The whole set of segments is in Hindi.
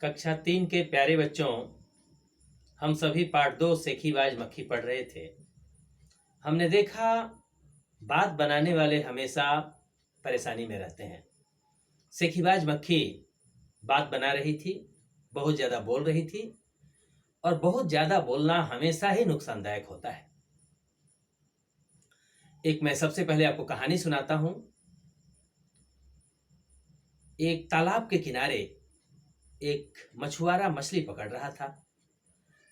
कक्षा 3 के प्यारे बच्चों, हम सभी पाठ 2 सेखीबाज मक्खी पढ़ रहे थे। हमने देखा बात बनाने वाले हमेशा परेशानी में रहते हैं। सेखीबाज मक्खी बात बना रही थी, बहुत ज़्यादा बोल रही थी और बहुत ज़्यादा बोलना हमेशा ही नुकसानदायक होता है। एक मैं सबसे पहले आपको कहानी सुनाता हूँ। एक तालाब के किनारे एक मछुआरा मछली पकड़ रहा था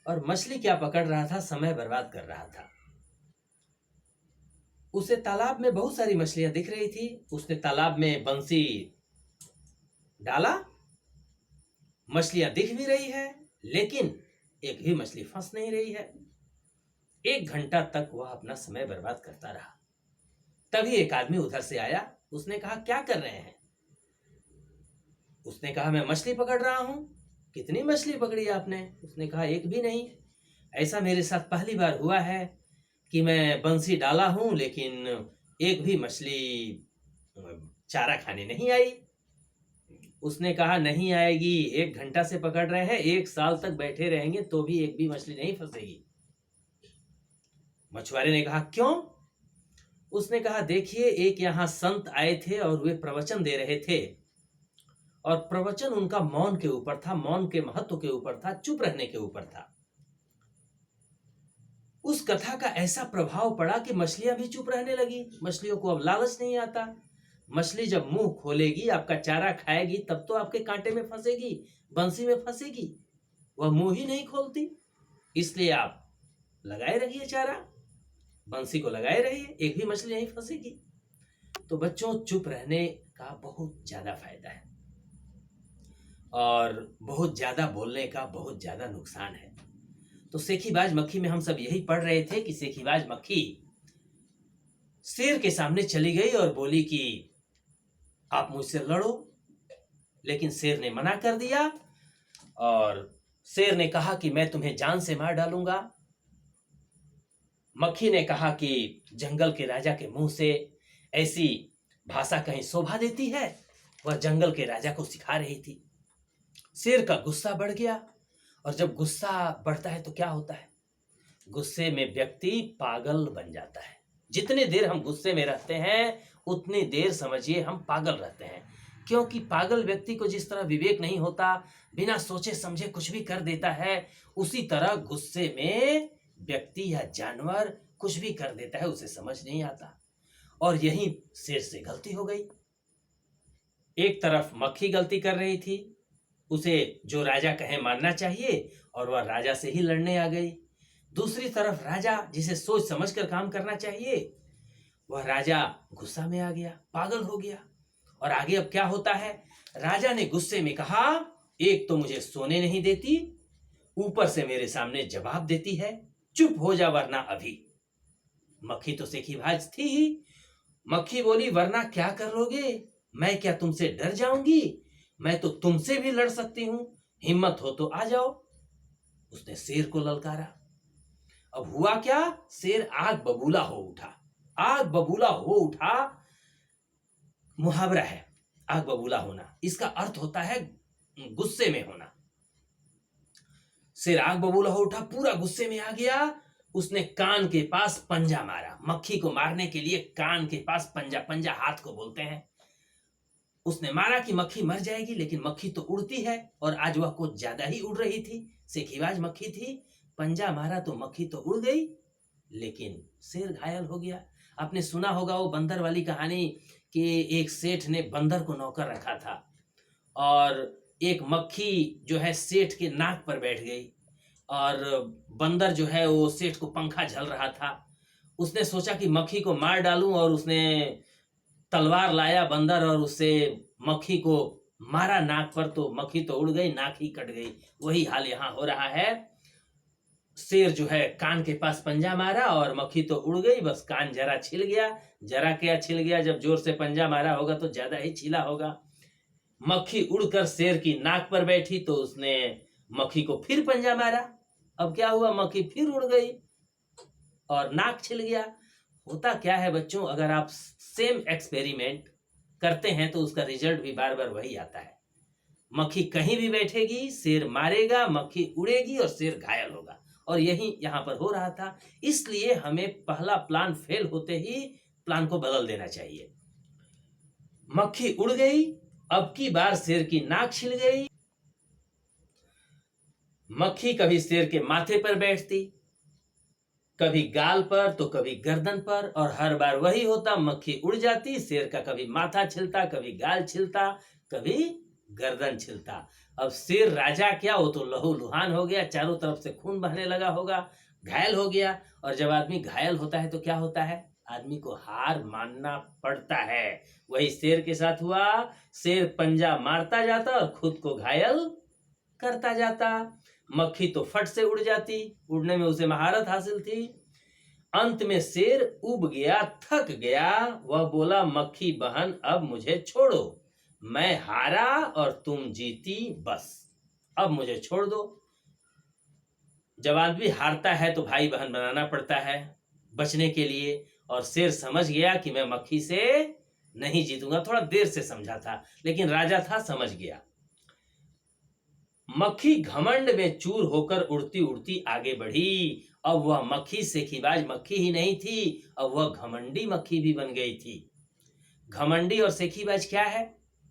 और मछली क्या पकड़ रहा था, समय बर्बाद कर रहा था। उसे तालाब में बहुत सारी मछलियां दिख रही थी। उसने तालाब में बंसी डाला, मछलियां दिख भी रही है लेकिन एक भी मछली फंस नहीं रही है। 1 घंटा तक वह अपना समय बर्बाद करता रहा। तभी एक आदमी उधर से आया। उसने कहा, क्या कर रहे हैं? उसने कहा, मैं मछली पकड़ रहा हूं। कितनी मछली पकड़ी आपने? उसने कहा, एक भी नहीं। ऐसा मेरे साथ पहली बार हुआ है कि मैं बंसी डाला हूं लेकिन एक भी मछली चारा खाने नहीं आई। उसने कहा, नहीं आएगी, 1 घंटा से पकड़ रहे हैं, 1 साल तक बैठे रहेंगे तो भी एक भी मछली नहीं फंसेगी। मछुआरे ने कहा, क्यों? उसने कहा, देखिए, एक यहाँ संत आए थे और वे प्रवचन दे रहे थे और प्रवचन उनका मौन के ऊपर था, मौन के महत्व के ऊपर था, चुप रहने के ऊपर था। उस कथा का ऐसा प्रभाव पड़ा कि मछलियां भी चुप रहने लगी। मछलियों को अब लालच नहीं आता। मछली जब मुंह खोलेगी, आपका चारा खाएगी, तब तो आपके कांटे में फंसेगी, बंसी में फंसेगी। वह मुंह ही नहीं खोलती। इसलिए आप लगाए रहिए चारा, बंसी को लगाए रहिए, एक भी मछली नहीं फंसेगी। तो बच्चों, चुप रहने का बहुत ज्यादा फायदा है और बहुत ज्यादा बोलने का बहुत ज्यादा नुकसान है। तो सेखीबाज मक्खी में हम सब यही पढ़ रहे थे कि सेखीबाज मक्खी शेर के सामने चली गई और बोली कि आप मुझसे लड़ो। लेकिन शेर ने मना कर दिया और शेर ने कहा कि मैं तुम्हें जान से मार डालूंगा। मक्खी ने कहा कि जंगल के राजा के मुंह से ऐसी भाषा कहीं शोभा देती है। वह जंगल के राजा को सिखा रही थी। शेर का गुस्सा बढ़ गया और जब गुस्सा बढ़ता है तो क्या होता है? गुस्से में व्यक्ति पागल बन जाता है। जितने देर हम गुस्से में रहते हैं उतनी देर समझिए हम पागल रहते हैं, क्योंकि पागल व्यक्ति को जिस तरह विवेक नहीं होता, बिना सोचे समझे कुछ भी कर देता है, उसी तरह गुस्से में व्यक्ति या जानवर कुछ भी कर देता है, उसे समझ नहीं आता। और यही शेर से गलती हो गई। एक तरफ मक्खी गलती कर रही थी, उसे जो राजा कहे मानना चाहिए और वह राजा से ही लड़ने आ गई। दूसरी तरफ राजा, जिसे सोच समझकर काम करना चाहिए, वह राजा गुस्सा में आ गया, पागल हो गया। और आगे अब क्या होता है? राजा ने गुस्से में कहा, एक तो मुझे सोने नहीं देती, ऊपर से मेरे सामने जवाब देती है, चुप हो जा वरना अभी। मक्खी तो सेखीबाज थी ही। मक्खी बोली, वरना क्या कर लोगे? मैं क्या तुमसे डर जाऊंगी? मैं तो तुमसे भी लड़ सकती हूं, हिम्मत हो तो आ जाओ। उसने शेर को ललकारा। अब हुआ क्या? शेर आग बबूला हो उठा। आग बबूला हो उठा मुहावरा है आग बबूला होना। इसका अर्थ होता है गुस्से में होना। शेर आग बबूला हो उठा, पूरा गुस्से में आ गया। उसने कान के पास पंजा मारा। मक्खी को मारने के लिए कान के पास पंजा, पंजा हाथ को बोलते हैं। उसने मारा कि मक्खी मर जाएगी, लेकिन मक्खी तो उड़ती है और आज वह कुछ ज्यादा ही उड़ रही थी। सेखीबाज मक्खी थी। पंजा मारा तो मक्खी तो उड़ गई, लेकिन शेर घायल हो गया। आपने सुना होगा वो बंदर वाली कहानी कि एक सेठ ने बंदर को नौकर रखा था और एक मक्खी जो है सेठ के नाक पर बैठ गई और बंदर जो है वो सेठ को पंखा झल रहा था। उसने सोचा कि मक्खी को मार डालूं और उसने तलवार लाया बंदर और उससे मक्खी को मारा नाक पर, तो मक्खी तो उड़ गई, नाक ही कट गई। वही हाल यहाँ हो रहा है। शेर जो है कान के पास पंजा मारा और मक्खी तो उड़ गई, बस कान जरा छिल गया। जरा क्या छिल गया, जब जोर से पंजा मारा होगा तो ज्यादा ही छिला होगा। मक्खी उड़कर शेर की नाक पर बैठी तो उसने मक्खी को फिर पंजा मारा। अब क्या हुआ? मक्खी फिर उड़ गई और नाक छिल गया। होता क्या है बच्चों, अगर आप सेम एक्सपेरिमेंट करते हैं तो उसका रिजल्ट भी बार बार वही आता है। मक्खी कहीं भी बैठेगी, शेर मारेगा, मक्खी उड़ेगी और शेर घायल होगा। और यही यहाँ पर हो रहा था। इसलिए हमें पहला प्लान फेल होते ही प्लान को बदल देना चाहिए। मक्खी उड़ गई, अब की बार शेर की नाक छिल गई। मक्खी कभी शेर के माथे पर बैठती, कभी गाल पर तो कभी गर्दन पर, और हर बार वही होता, मक्खी उड़ जाती, शेर का कभी माथा छिलता, कभी गाल छिलता, कभी गर्दन छिलता। अब शेर राजा क्या, वो तो लहूलुहान हो गया, चारों तरफ से खून बहने लगा होगा, घायल हो गया। और जब आदमी घायल होता है तो क्या होता है, आदमी को हार मानना पड़ता है। वही शेर के साथ हुआ। शेर पंजा मारता जाता और खुद को घायल करता जाता। मक्खी तो फट से उड़ जाती, उड़ने में उसे महारत हासिल थी। अंत में शेर उब गया, थक गया। वह बोला, मक्खी बहन अब मुझे छोड़ो, मैं हारा और तुम जीती, बस अब मुझे छोड़ दो। जब आदमी हारता है तो भाई बहन बनाना पड़ता है बचने के लिए। और शेर समझ गया कि मैं मक्खी से नहीं जीतूंगा। थोड़ा देर से समझा था, लेकिन राजा था, समझ गया। मक्खी घमंड में चूर होकर उड़ती उड़ती आगे बढ़ी। अब वह मक्खी सेखीबाज मक्खी ही नहीं थी, अब वह घमंडी मक्खी भी बन गई थी। घमंडी और सेखीबाज क्या है,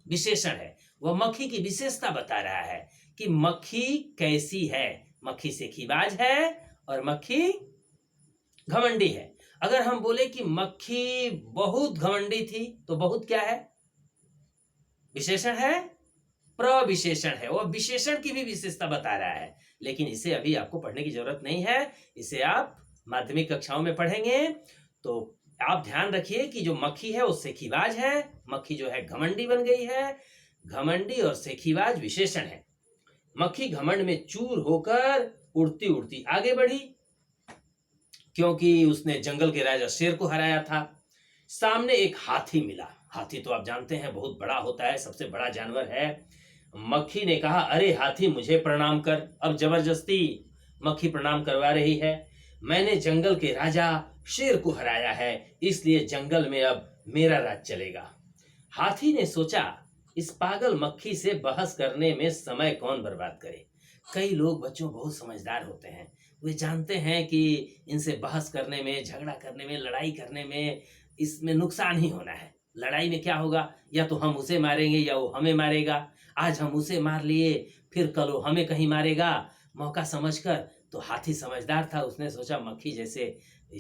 विशेषण है। वह मक्खी की विशेषता बता रहा है कि मक्खी कैसी है। मक्खी सेखीबाज है और मक्खी घमंडी है। अगर हम बोले कि मक्खी बहुत घमंडी थी तो बहुत क्या है, विशेषण है, प्रविशेषण है। वह विशेषण की भी विशेषता बता रहा है, लेकिन इसे अभी आपको पढ़ने की जरूरत नहीं है। इसे आप माध्यमिक कक्षाओं में पढ़ेंगे। तो आप ध्यान रखिए कि जो मक्खी है वो सेखीबाज है, मक्खी जो है घमंडी बन गई है। घमंडी और सेखीबाज विशेषण है। मक्खी घमंड में चूर होकर उड़ती उड़ती आगे बढ़ी, क्योंकि उसने जंगल के राजा शेर को हराया था। सामने एक हाथी मिला। हाथी तो आप जानते हैं बहुत बड़ा होता है, सबसे बड़ा जानवर है। मक्खी ने कहा, अरे हाथी मुझे प्रणाम कर। अब जबरदस्ती मक्खी प्रणाम करवा रही है। मैंने जंगल के राजा शेर को हराया है, इसलिए जंगल में अब मेरा राज चलेगा। हाथी ने सोचा, इस पागल मक्खी से बहस करने में समय कौन बर्बाद करे। कई लोग बच्चों बहुत समझदार होते हैं, वे जानते हैं कि इनसे बहस करने में, झगड़ा करने में, लड़ाई करने में इसमें नुकसान ही होना है। लड़ाई में क्या होगा, या तो हम उसे मारेंगे या वो हमें मारेगा। आज हम उसे मार लिए, फिर कल वो हमें कहीं मारेगा, मौका समझकर। तो हाथी समझदार था, उसने सोचा मक्खी जैसे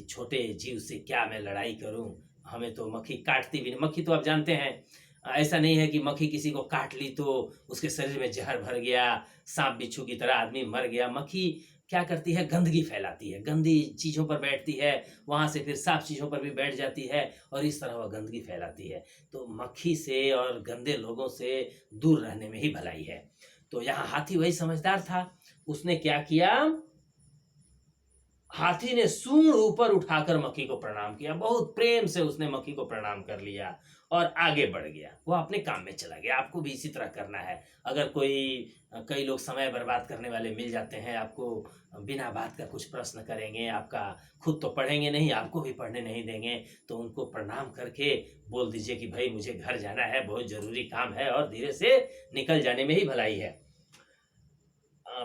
छोटे जीव से क्या मैं लड़ाई करूं, हमें तो मक्खी काटती भी नहीं। मक्खी तो आप जानते हैं, ऐसा नहीं है कि मक्खी किसी को काट ली तो उसके शरीर में जहर भर गया, सांप बिच्छू की तरह आदमी मर गया। मक्खी क्या करती है, गंदगी फैलाती है, गंदी चीज़ों पर बैठती है, वहाँ से फिर साफ चीज़ों पर भी बैठ जाती है और इस तरह वह गंदगी फैलाती है। तो मक्खी से और गंदे लोगों से दूर रहने में ही भलाई है। तो यहाँ हाथी वही समझदार था, उसने क्या किया, हाथी ने सूंड ऊपर उठाकर मक्खी को प्रणाम किया। बहुत प्रेम से उसने मक्खी को प्रणाम कर लिया और आगे बढ़ गया। वो अपने काम में चला गया। आपको भी इसी तरह करना है। अगर कई लोग समय बर्बाद करने वाले मिल जाते हैं, आपको बिना बात का कुछ प्रश्न करेंगे, आपका खुद तो पढ़ेंगे नहीं, आपको भी पढ़ने नहीं देंगे, तो उनको प्रणाम करके बोल दीजिए कि भाई मुझे घर जाना है, बहुत जरूरी काम है, और धीरे से निकल जाने में ही भलाई है।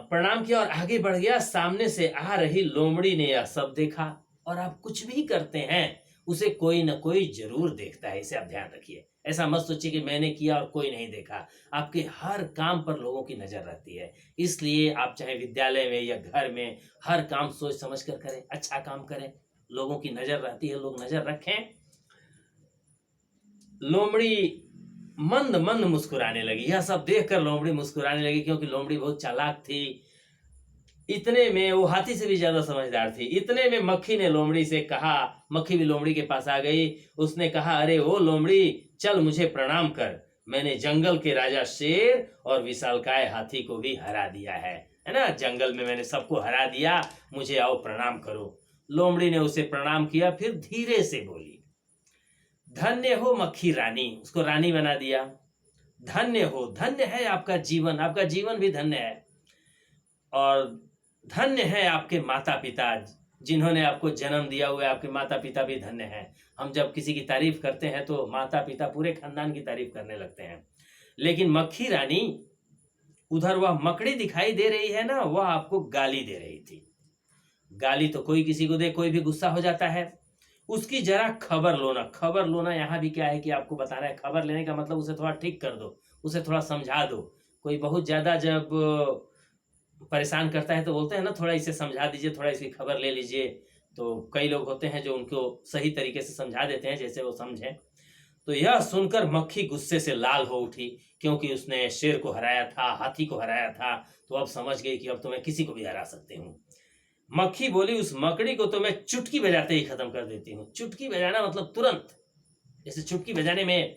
प्रणाम किया और आगे बढ़ गया। सामने से आ रही लोमड़ी ने यह सब देखा। और आप कुछ भी करते हैं उसे कोई ना कोई जरूर देखता है, इसे आप ध्यान रखिए। ऐसा मत सोचिए कि मैंने किया और कोई नहीं देखा। आपके हर काम पर लोगों की नजर रहती है, इसलिए आप चाहे विद्यालय में या घर में हर काम सोच समझ कर करें, अच्छा काम करें। लोगों की नजर रहती है, लोग नजर रखें। लोमड़ी मंद मंद मुस्कुराने लगी। यह सब देखकर लोमड़ी मुस्कुराने लगी, क्योंकि लोमड़ी बहुत चालाक थी। इतने में वो हाथी से भी ज्यादा समझदार थी। इतने में मक्खी ने लोमड़ी से कहा, मक्खी भी लोमड़ी के पास आ गई। उसने कहा, अरे ओ लोमड़ी, चल मुझे प्रणाम कर। मैंने जंगल के राजा शेर और विशालकाय हाथी को भी हरा दिया है ना। जंगल में मैंने सबको हरा दिया, मुझे आओ प्रणाम करो। लोमड़ी ने उसे प्रणाम किया, फिर धीरे से बोली, धन्य हो मक्खी रानी। उसको रानी बना दिया। धन्य हो, धन्य है आपका जीवन, आपका जीवन भी धन्य है। और धन्य है आपके माता पिता, जिन्होंने आपको जन्म दिया हुआ है, आपके माता पिता भी धन्य हैं। हम जब किसी की तारीफ करते हैं तो माता पिता पूरे खानदान की तारीफ करने लगते हैं। लेकिन मक्खी रानी उधर वह मकड़ी दिखाई दे रही है ना, वह आपको गाली दे रही थी। गाली तो कोई किसी को दे, कोई भी गुस्सा हो जाता है। उसकी जरा खबर लो ना। खबर लो ना यहाँ भी क्या है कि आपको बताना है, खबर लेने का मतलब उसे थोड़ा ठीक कर दो, उसे थोड़ा समझा दो। कोई बहुत ज्यादा जब परेशान करता है तो बोलते हैं ना, थोड़ा इसे समझा दीजिए, थोड़ा इसकी खबर ले लीजिए। तो कई लोग होते हैं जो उनको सही तरीके से समझा देते हैं जैसे वो समझें। तो यह सुनकर मक्खी गुस्से से लाल हो उठी, क्योंकि उसने शेर को हराया था, हाथी को हराया था। तो अब समझ गई कि अब तो मैं किसी को भी हरा सकती हूँ। मक्खी बोली, उस मकड़ी को तो मैं चुटकी बजाते ही खत्म कर देती हूँ। चुटकी बजाना मतलब तुरंत, जैसे चुटकी बजाने में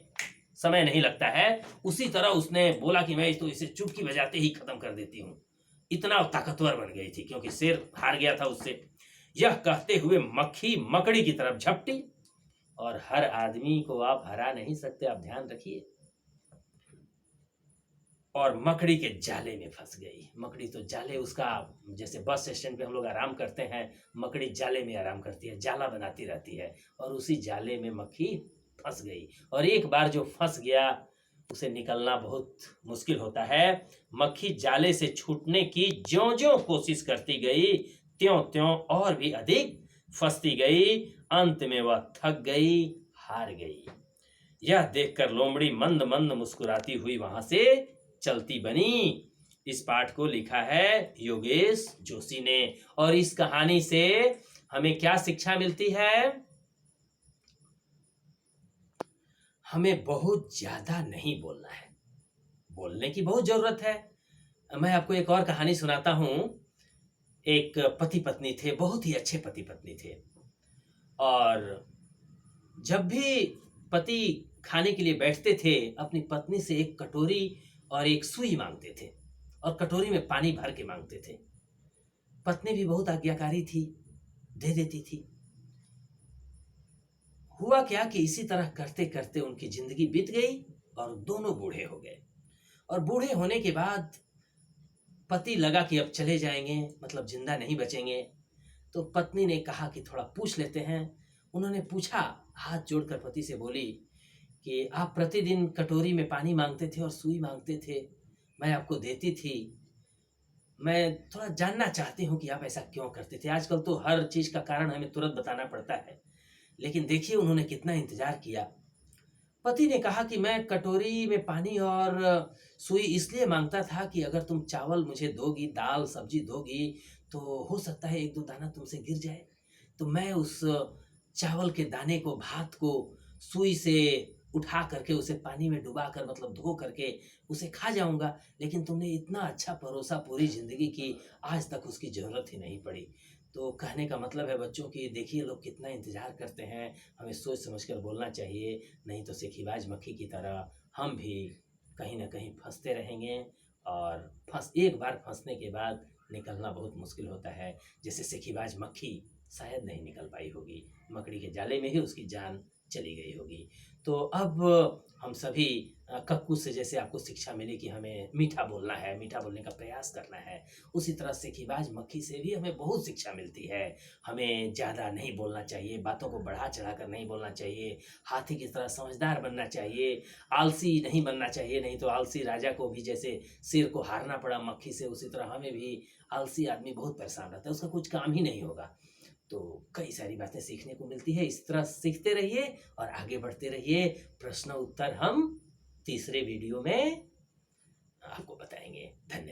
समय नहीं लगता है, उसी तरह उसने बोला कि मैं तो इसे चुटकी बजाते ही खत्म कर देती हूँ। इतना ताकतवर बन गई थी क्योंकि शेर हार गया था उससे। यह कहते हुए मक्खी मकड़ी की तरफ झपटी, और हर आदमी को आप हरा नहीं सकते, आप ध्यान रखिए। और मकड़ी के जाले में फंस गई। मकड़ी तो जाले उसका, जैसे बस स्टैंड पे हम लोग आराम करते हैं, मकड़ी जाले में आराम करती है, जाला बनाती रहती है, और उसी जाले में मक्खी फंस गई। और एक बार जो फंस गया उसे निकलना बहुत मुश्किल होता है। मक्खी जाले से छूटने की ज्यों-ज्यों कोशिश करती गई, त्यों-त्यों और भी अधिक फंसती गई। अंत में वह थक गई, हार गई। यह देखकर लोमड़ी मंद मंद मुस्कुराती हुई वहां से चलती बनी। इस पाठ को लिखा है योगेश जोशी ने। और इस कहानी से हमें क्या शिक्षा मिलती है? हमें बहुत ज्यादा नहीं बोलना है, बोलने की बहुत जरूरत है। मैं आपको एक और कहानी सुनाता हूं। एक पति पत्नी थे, बहुत ही अच्छे पति पत्नी थे। और जब भी पति खाने के लिए बैठते थे, अपनी पत्नी से एक कटोरी और एक सुई मांगते थे, और कटोरी में पानी भर के मांगते थे। पत्नी भी बहुत आज्ञाकारी थी, दे देती थी। हुआ क्या कि इसी तरह करते करते उनकी जिंदगी बीत गई और दोनों बूढ़े हो गए। और बूढ़े होने के बाद पति लगा कि अब चले जाएंगे, मतलब जिंदा नहीं बचेंगे। तो पत्नी ने कहा कि थोड़ा पूछ लेते हैं। उन्होंने पूछा, हाथ जोड़कर पति से बोली कि आप प्रतिदिन कटोरी में पानी मांगते थे और सुई मांगते थे, मैं आपको देती थी। मैं थोड़ा जानना चाहती हूँ कि आप ऐसा क्यों करते थे। आजकल तो हर चीज का कारण हमें तुरंत बताना पड़ता है, लेकिन देखिए उन्होंने कितना इंतजार किया। पति ने कहा कि मैं कटोरी में पानी और सुई इसलिए मांगता था कि अगर तुम चावल मुझे दोगी, दाल सब्जी दोगी, तो हो सकता है एक दो दाना तुमसे गिर जाए, तो मैं उस चावल के दाने को, भात को सुई से उठा करके उसे पानी में डुबा कर, मतलब धो करके उसे खा जाऊंगा। लेकिन तुमने इतना अच्छा परोसा पूरी जिंदगी की, आज तक उसकी जरूरत ही नहीं पड़ी। तो कहने का मतलब है बच्चों की, देखिए लोग कितना इंतजार करते हैं, हमें सोच समझ कर बोलना चाहिए, नहीं तो सेखीबाज मक्खी की तरह हम भी कहीं ना कहीं फंसते रहेंगे। और एक बार फंसने के बाद निकलना बहुत मुश्किल होता है। जैसे सेखीबाज मक्खी शायद नहीं निकल पाई होगी, मकड़ी के जाले में ही उसकी जान चली गई होगी। तो अब हम सभी कक्कू से जैसे आपको शिक्षा मिली कि हमें मीठा बोलना है, मीठा बोलने का प्रयास करना है, उसी तरह सेखीबाज मक्खी से भी हमें बहुत शिक्षा मिलती है। हमें ज़्यादा नहीं बोलना चाहिए, बातों को बढ़ा चढ़ा कर नहीं बोलना चाहिए, हाथी की तरह समझदार बनना चाहिए, आलसी नहीं बनना चाहिए। नहीं तो आलसी राजा को भी जैसे शेर को हारना पड़ा मक्खी से, उसी तरह हमें भी, आलसी आदमी बहुत परेशान रहता है, उसका कुछ काम ही नहीं होगा। तो कई सारी बातें सीखने को मिलती है। इस तरह सीखते रहिए और आगे बढ़ते रहिए। प्रश्न उत्तर हम तीसरे वीडियो में आपको बताएंगे। धन्यवाद।